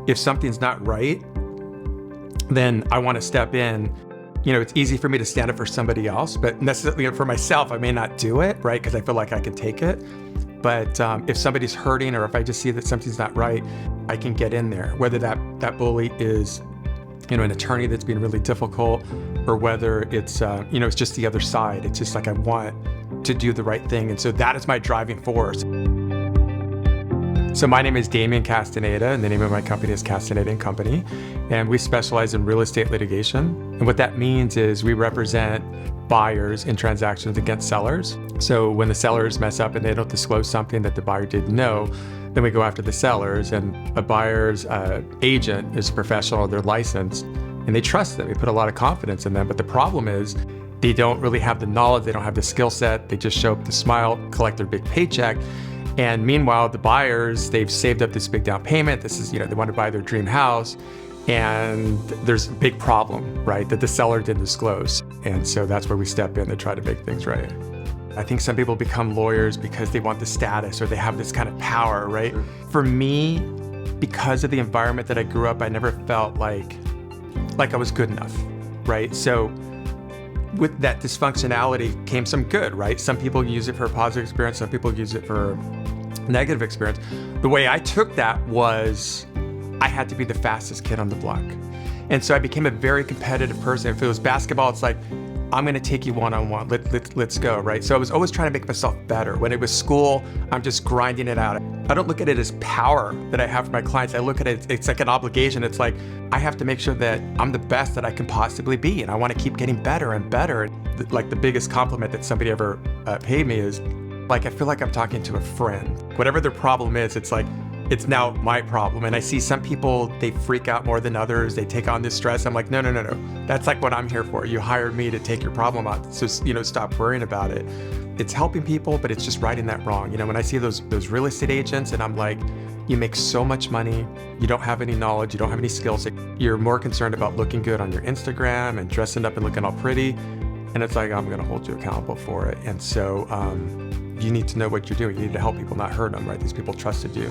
if something's not right, then I want to step in. It's easy for me to stand up for somebody else, but necessarily for myself, I may not do it, right? Because I feel like I can take it. But if somebody's hurting, or if I just see that something's not right, I can get in there. Whether that bully is, an attorney that's being really difficult, or whether it's, it's just the other side. It's just like I want to do the right thing. And so that is my driving force. So my name is Damian Castaneda, and the name of my company is Castaneda & Company, and we specialize in real estate litigation. And what that means is we represent buyers in transactions against sellers. So when the sellers mess up and they don't disclose something that the buyer didn't know, then we go after the sellers, and a buyer's agent is a professional, they're licensed, and they trust them. We put a lot of confidence in them. But the problem is they don't really have the knowledge, they don't have the skill set. They just show up to smile, collect their big paycheck. And meanwhile, the buyers, they've saved up this big down payment. This is, they want to buy their dream house. And there's a big problem, right, that the seller didn't disclose. And so that's where we step in to try to make things right. I think some people become lawyers because they want the status, or they have this kind of power, right? Sure. For me, because of the environment that I grew up, I never felt like I was good enough, right? So with that dysfunctionality came some good, right? Some people use it for a positive experience, some people use it for a negative experience. The way I took that was I had to be the fastest kid on the block. And so I became a very competitive person. If it was basketball, it's like, I'm gonna take you one-on-one, let's go, right? So I was always trying to make myself better. When it was school, I'm just grinding it out. I don't look at it as power that I have for my clients. I look at it, it's like an obligation. It's like, I have to make sure that I'm the best that I can possibly be, and I wanna keep getting better and better. Like the biggest compliment that somebody ever paid me is, like, I feel like I'm talking to a friend. Whatever their problem is, it's like, it's now my problem. And I see some people, they freak out more than others. They take on this stress. I'm like, no. That's like what I'm here for. You hired me to take your problem out. So, stop worrying about it. It's helping people, but it's just righting that wrong. When I see those real estate agents, and I'm like, you make so much money. You don't have any knowledge. You don't have any skills. You're more concerned about looking good on your Instagram and dressing up and looking all pretty. And it's like, I'm going to hold you accountable for it. And so you need to know what you're doing. You need to help people, not hurt them, right? These people trusted you.